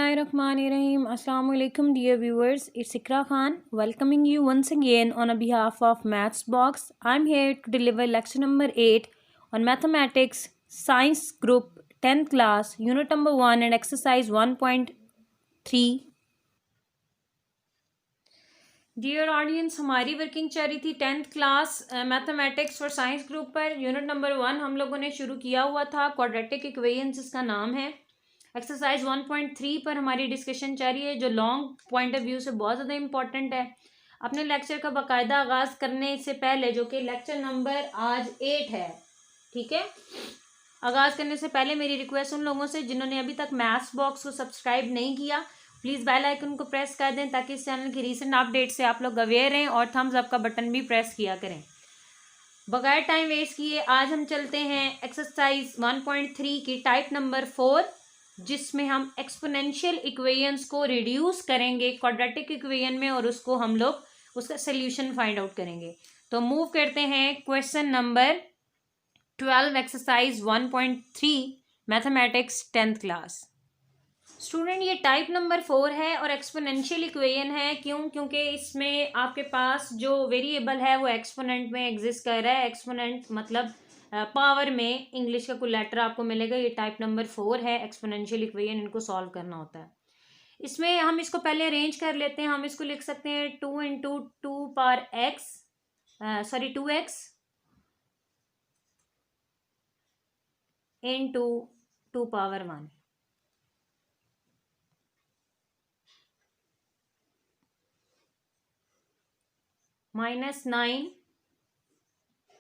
Bismillahirrahmanirrahim. Assalamu alaikum dear viewers. It's Ikra Khan welcoming you once again on a behalf of Maths Box. I'm here to deliver lecture number 8 on Mathematics Science Group 10th class unit number 1 and exercise 1.3. Dear audience, हमारी working चल रही थी 10th class mathematics for science group पर। Unit number 1 हम लोगों ने शुरू किया हुआ था, क्वाड्रेटिक इक्वेशन जिसका नाम है। एक्सरसाइज 1.3 पर हमारी डिस्कशन चल रही है, जो लॉन्ग पॉइंट ऑफ व्यू से बहुत ज़्यादा इंपॉर्टेंट है। अपने लेक्चर का बाकायदा आगाज़ करने से पहले, जो कि लेक्चर नंबर आज 8 है, ठीक है, आगाज़ करने से पहले मेरी रिक्वेस्ट उन लोगों से जिन्होंने अभी तक मैथ्स बॉक्स को सब्सक्राइब नहीं किया, प्लीज़ बेल आइकन को प्रेस कर दें ताकि इस चैनल की रीसेंट अपडेट से आप लोग अवेयर रहें, और थम्स अप का बटन भी प्रेस किया करें। बगैर टाइम वेस्ट किए आज हम चलते हैं एक्सरसाइज 1.3 की टाइप नंबर 4, जिसमें हम एक्सपोनेंशियल इक्वेशंस को रिड्यूस करेंगे क्वाड्रेटिक इक्वेशन में, और उसको हम लोग उसका सोल्यूशन फाइंड आउट करेंगे। तो मूव करते हैं question number 12 exercise 1.3 mathematics 10th class. Student, ये टाइप नंबर 4 है और एक्सपोनेंशियल इक्वेशन है। क्यों? क्योंकि इसमें आपके पास जो वेरिएबल है वो एक्सपोनेंट में एग्जिस्ट कर रहा है। एक्सपोनेंट मतलब पावर में इंग्लिश का कोई लेटर आपको मिलेगा। ये टाइप नंबर 4 है, एक्सपोनेंशियल इक्वेशन इनको सॉल्व करना होता है। इसमें हम इसको पहले अरेंज कर लेते हैं। हम इसको लिख सकते हैं 2 into 2 power x, sorry 2x into 2 power 1 -9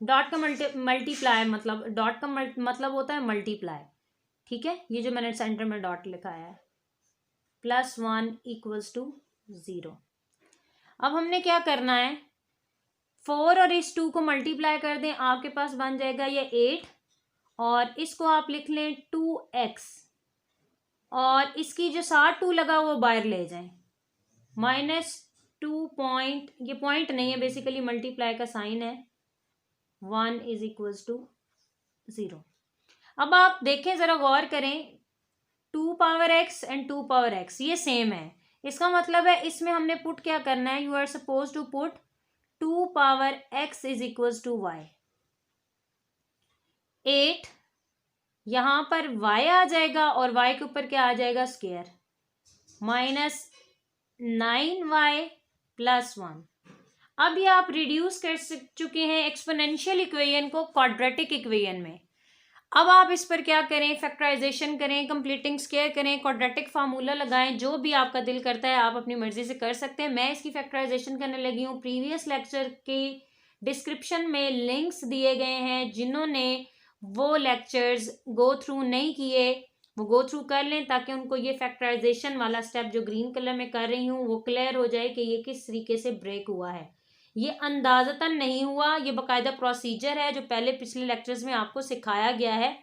dot का मल्टीप्लाई, मतलब डॉट का मतलब होता है मल्टीप्लाई, ठीक है, ये जो मैंने सेंटर में डॉट लिखा है, +1 इक्वल्स टू 0। अब हमने क्या करना है, 4 और इस 2 को मल्टीप्लाई कर दें, आपके पास बन जाएगा ये 8, और इसको आप लिख लें 2x, और इसकी जो साथ 2 लगा वो बाहर ले जाएं, -2 पॉइंट, ये पॉइंट नहीं है, बेसिकली मल्टीप्लाई का साइन है, 1 इज इक्वल्स टू 0। अब आप देखें, ज़रा गौर करें, 2 power x and 2 power x ये सेम है। इसका मतलब है इसमें हमने पुट क्या करना है, you are suppose to put 2 power x is equals to y। 8 यहाँ पर y आ जाएगा, और y के ऊपर क्या आ जाएगा, स्क्वायर, -9y + 1। अब ये आप रिड्यूस कर चुके हैं एक्सपोनेंशियल इक्वेशन को क्वाड्रेटिक इक्वेशन में। अब आप इस पर क्या करें, फैक्टराइजेशन करें, कंप्लीटिंग स्क्वायर करें, क्वाड्रेटिक फार्मूला लगाएं, जो भी आपका दिल करता है आप अपनी मर्जी से कर सकते हैं। मैं इसकी फैक्टराइजेशन करने लगी हूँ। प्रीवियस लेक्चर की डिस्क्रिप्शन में लिंक्स दिए गए हैं, जिन्होंने वो लेक्चर्स गो थ्रू नहीं किए वो गो थ्रू कर लें, ताकि उनको ये फैक्टराइजेशन वाला स्टेप जो ग्रीन कलर में कर रही हूँ वो क्लियर हो जाए कि ये किस तरीके से ब्रेक हुआ है। ये अंदाजतन नहीं हुआ, ये बाकायदा प्रोसीजर है जो पहले पिछले लेक्चर्स में आपको सिखाया गया है।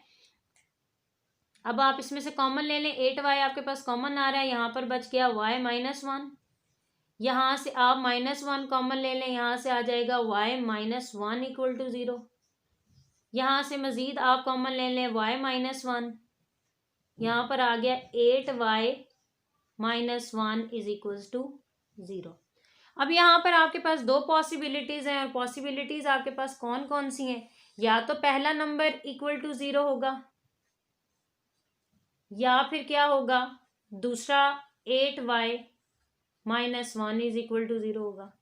अब आप इसमें से कॉमन ले लें, 8y आपके पास कॉमन आ रहा है, यहाँ पर बच गया y -1। यहाँ से आप -1 कॉमन ले लें, यहाँ से आ जाएगा y -1 इक्वल टू 0। यहाँ से मजीद आप कॉमन ले लें y -1, यहाँ पर आ गया 8y -1 इज इक्वल्स टू 0। अब यहाँ पर आपके पास दो पॉसिबिलिटीज़ हैं, और पॉसिबिलिटीज़ आपके पास कौन कौन सी हैं, या तो पहला नंबर इक्वल टू 0 होगा, या फिर क्या होगा, दूसरा 8y -1 इज इक्वल टू 0 होगा।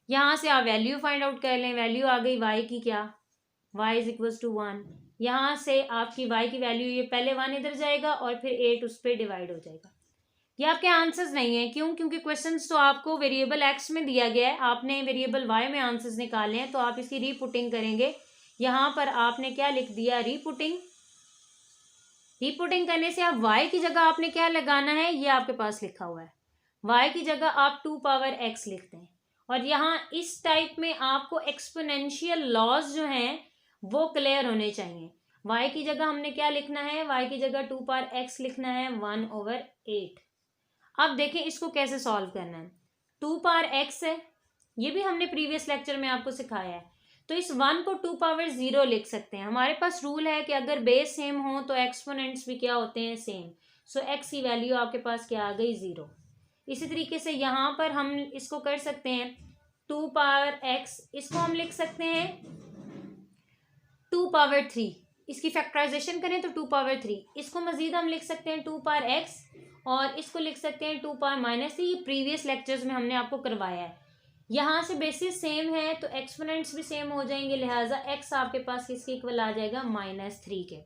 यहाँ से आप वैल्यू फाइंड आउट कर लें, वैल्यू आ गई y की, क्या, y इज इक्वल्स टू 1। यहाँ से आपकी y की वैल्यू, ये पहले 1 इधर जाएगा और फिर 8 उस पर डिवाइड हो जाएगा। ये आपके आंसर्स नहीं है। क्यों? क्योंकि क्वेश्चंस तो आपको वेरिएबल x में दिया गया है, आपने वेरिएबल y में आंसर्स निकाले हैं, तो आप इसकी रीपुटिंग करेंगे। यहाँ पर आपने क्या लिख दिया, रीपुटिंग। रीपुटिंग करने से आप y की जगह आपने क्या लगाना है, ये आपके पास लिखा हुआ है, y की जगह आप 2 पावर x लिखते हैं। और यहाँ इस टाइप में आपको एक्सपोनेंशियल लॉज जो हैं वो क्लियर होने चाहिए। y की जगह हमने क्या लिखना है, y की जगह 2 पावर x लिखना है 1/8। अब देखें इसको कैसे सॉल्व करना है। 2 पावर x है, ये भी हमने प्रीवियस लेक्चर में आपको सिखाया है, तो इस 1 को 2 पावर 0 लिख सकते हैं। हमारे पास रूल है कि अगर बेस सेम हो तो एक्सपोनेंट्स भी क्या होते हैं, सेम। सो एक्स की वैल्यू आपके पास क्या आ गई 0। इसी तरीके से यहाँ पर हम इसको कर सकते हैं 2 पावर एक्स, इसको हम लिख सकते हैं 2 पावर 3, इसकी फैक्टराइजेशन करें तो 2 पावर 3, इसको मजीद हम लिख सकते हैं 2 पावर एक्स और इसको लिख सकते हैं 2 पावर -3। ये प्रीवियस लेक्चर्स में हमने आपको करवाया है। यहाँ से बेसिस सेम है तो एक्सपोनेंट्स भी सेम हो जाएंगे, लिहाजा एक्स आपके पास किसके इक्वल आ जाएगा -3 के।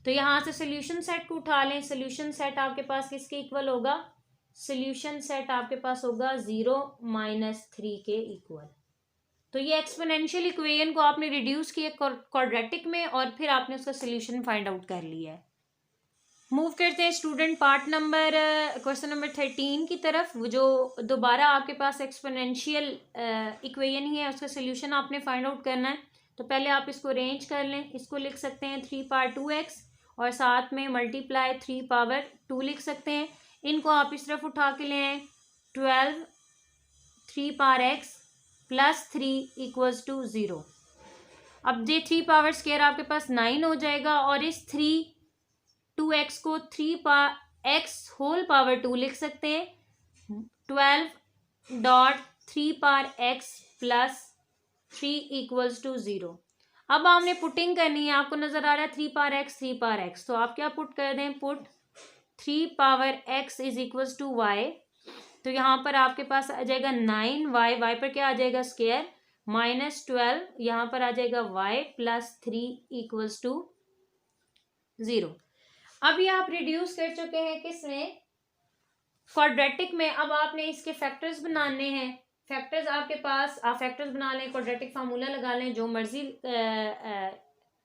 तो यहाँ से सोल्यूशन सेट को उठा लें, सोल्यूशन सेट आपके पास किसके इक्वल होगा, सोल्यूशन सेट आपके पास होगा 0 -3 के इक्वल। तो ये एक्सपोनेंशियल इक्वेशन को आपने रिड्यूस किया क्वाड्रेटिक में और फिर आपने उसका सोल्यूशन फाइंड आउट कर लिया है। मूव करते हैं student part number question number 13 की तरफ, जो दोबारा आपके पास एक्सपोनेंशियल इक्वेशन ही है, उसका सोल्यूशन आपने फाइंड आउट करना है। तो पहले आप इसको अरेंज कर लें, इसको लिख सकते हैं 3 पावर 2x और साथ में मल्टीप्लाई 3 पावर 2 लिख सकते हैं। इनको आप इस तरफ उठा के ले आए 12 3 power x plus 3 equals to 0। अब ये 3 पावर स्क्वायर आपके पास 9 हो जाएगा और इस 2x को 3 पावर x होल पावर 2 लिख सकते हैं 12.3 power x plus 3 equals to 0। अब आपने पुटिंग करनी है, आपको नजर आ रहा है 3 पावर x, तो आप क्या पुट कर दें, put 3 power x is equals to y। तो यहाँ पर आपके पास आ जाएगा 9y, y पर क्या आ जाएगा स्क्वायर, -12 यहाँ पर आ जाएगा y प्लस 3 इक्वल्स टू 0। अब ये आप रिड्यूस कर चुके हैं किसमें, क्वाड्रेटिक में। अब आपने इसके फैक्टर्स बनाने हैं। फैक्टर्स आपके पास, आप फैक्टर्स बना लें, क्वाड्रेटिक फार्मूला लगा लें, जो मर्जी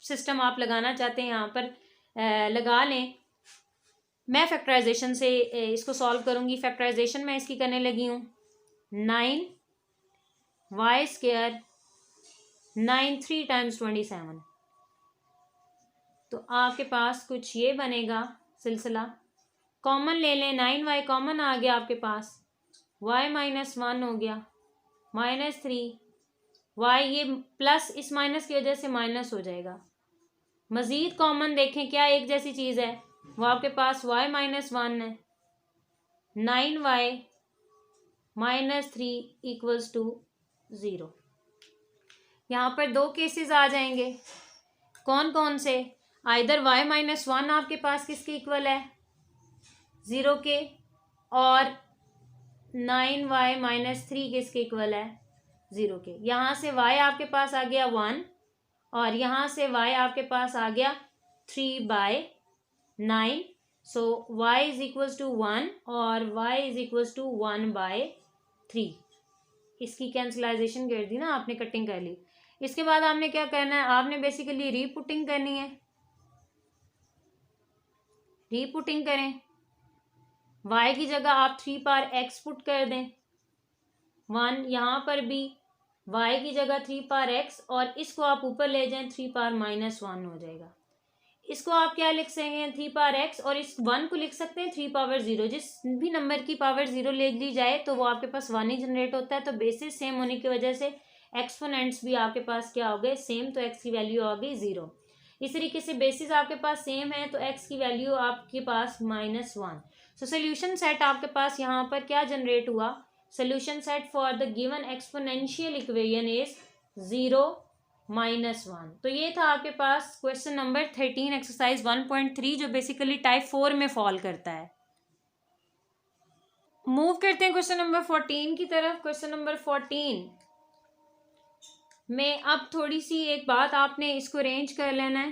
सिस्टम आप लगाना चाहते हैं यहाँ पर लगा लें। मैं फैक्टराइजेशन से इसको सॉल्व करूँगी। फैक्टराइजेशन मैं इसकी करने लगी हूँ 9y स्क्वायर 9 3 टाइम्स 27। तो आपके पास कुछ ये बनेगा सिलसिला। कॉमन ले लें, 9y कॉमन आ गया आपके पास, y -1 हो गया, -3 y, ये प्लस इस माइनस की वजह से माइनस हो जाएगा। मज़ीद कॉमन देखें क्या एक जैसी चीज़ है, वो आपके पास y -1 है, 9y -3 इक्वल्स टू 0। यहाँ पर दो केसेस आ जाएंगे, कौन कौन से, आइदर y -1 आपके पास किसके इक्वल है 0 के, और 9y -3 किसके इक्वल है 0 के। यहाँ से y आपके पास आ गया 1 और यहाँ से y आपके पास आ गया 3/9। सो y इज इक्वल्स टू 1 और y इज इक्वल्स टू 1/3। इसकी कैंसलाइजेशन कर दी ना आपने, कटिंग कर ली। इसके बाद आपने क्या करना है, आपने बेसिकली रीपुटिंग करनी है। रीपुटिंग करें, y की जगह आप 3 पावर x पुट कर दें 1, यहाँ पर भी y की जगह 3 पावर x और इसको आप ऊपर ले जाएं 3 पावर -1 हो जाएगा। इसको आप क्या लिख सकते हैं 3 पावर x और इस 1 को लिख सकते हैं 3 पावर 0। जिस भी नंबर की पावर 0 ले ली जाए तो वो आपके पास 1 ही जनरेट होता है। तो बेसिस सेम होने की वजह से एक्सपोनेंट्स भी आपके पास क्या हो गए सेम, तो x की वैल्यू आ गई 0। इस तरीके से बेसिस आपके पास सेम है तो x की वैल्यू आपके पास -1। सो सोल्यूशन सेट आपके पास यहाँ पर क्या जनरेट हुआ, solution set for the given exponential equation is 0 -1। तो ये था आपके पास क्वेश्चन नंबर 13 एक्सरसाइज 1.3, जो बेसिकली टाइप 4 में फॉल करता है। मूव करते हैं क्वेश्चन नंबर 14 की तरफ। क्वेश्चन नंबर 14 में अब थोड़ी सी एक बात आपने इसको अरेंज कर लेना है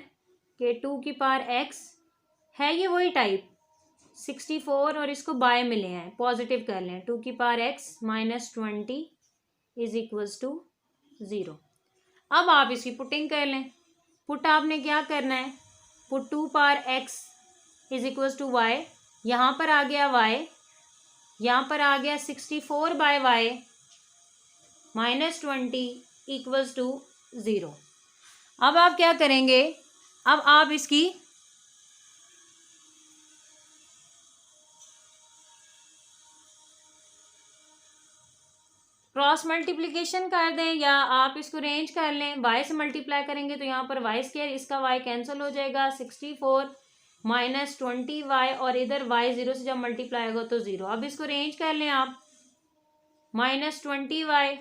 कि 2 की पावर x है, ये वही टाइप 64 और इसको बाय में ले आए, पॉजिटिव कर लें। 2 की power x -20 is equals to 0। अब आप इसकी पुटिंग कर लें। पुट आपने क्या करना है, put 2 power x is equals to y, यहाँ पर आ गया y, यहाँ पर आ गया 64/y -20 इक्वल्स टू 0। अब आप क्या करेंगे, अब आप इसकी क्रॉस मल्टीप्लिकेशन कर दें या आप इसको रेंज कर लें। y से मल्टीप्लाई करेंगे तो यहाँ पर y स्क्वायर, इसका y कैंसिल हो जाएगा, 64 -20y और इधर y 0 से जब मल्टीप्लाई होगा तो 0। अब इसको रेंज कर लें आप, -20y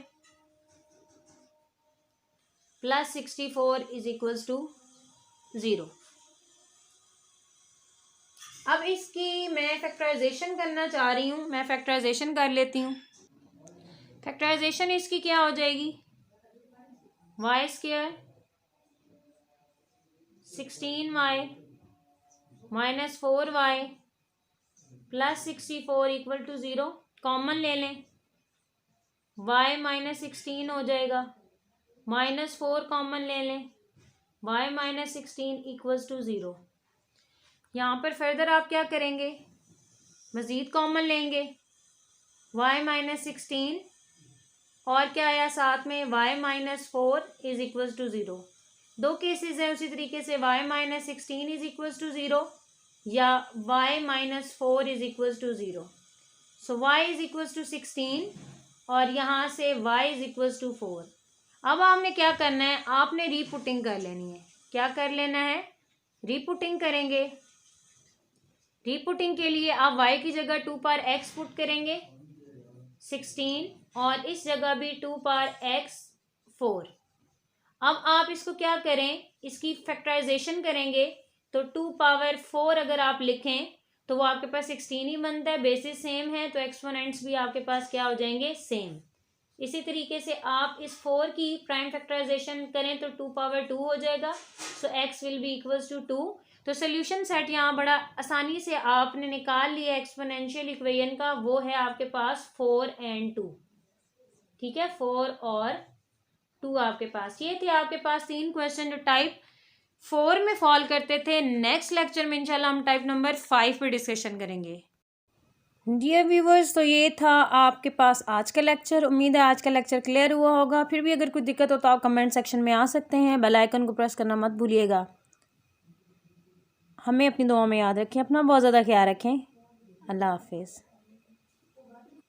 plus 64 is equals to 0। अब इसकी मैं फैक्टराइजेशन करना चाह रही हूँ, मैं फैक्टराइजेशन कर लेती हूँ। फैक्टराइजेशन इसकी क्या हो जाएगी, y square 16y minus 4y plus 64 equal to 0। Common ले लें, y माइनस 16 हो जाएगा, -4 कॉमन ले लें, y माइनस 16 इक्वल्स टू 0। यहाँ पर फर्दर आप क्या करेंगे, मज़ीद कॉमन लेंगे, y माइनस 16 और क्या आया साथ में, y minus 4 is equals to 0। दो केसेस हैं उसी तरीके से, y minus 16 is equals to 0 या y minus 4 is equals to 0। So y is equals to 16 और यहाँ से y इज इक्वल्स टू 4। अब आपने क्या करना है, आपने रीपुटिंग कर लेनी है। क्या कर लेना है, रीपुटिंग करेंगे। रीपुटिंग के लिए आप y की जगह 2 पावर x पुट करेंगे 16 और इस जगह भी 2 पावर x 4। अब आप इसको क्या करें, इसकी फैक्टराइजेशन करेंगे तो 2 पावर 4 अगर आप लिखें तो वो आपके पास 16 ही बनता है, बेसिस सेम है तो एक्सपोनेंट्स भी आपके पास क्या हो जाएंगे, सेम। इसी तरीके से आप इस 4 की प्राइम फैक्टराइजेशन करें तो 2 पावर 2 हो जाएगा, so x will be equals to 2। तो सोल्यूशन सेट यहाँ बड़ा आसानी से आपने निकाल लिया एक्सपोनेंशियल इक्वेशन का, वो है आपके पास 4 और 2। ठीक है, 4 और 2 आपके पास। ये थे आपके पास 3 क्वेश्चन जो टाइप 4 में फॉल करते थे। नेक्स्ट लेक्चर में इंशाल्लाह हम टाइप नंबर 5 पे डिस्कशन करेंगे। डियर व्यूवर्स, तो ये था आपके पास आज का लेक्चर। उम्मीद है आज का लेक्चर क्लियर हुआ होगा। फिर भी अगर कोई दिक्कत हो तो आप कमेंट सेक्शन में आ सकते हैं। बेल आइकन को प्रेस करना मत भूलिएगा। हमें अपनी दुआ में याद रखें, अपना बहुत ज़्यादा ख्याल रखें। अल्लाह हाफिज़।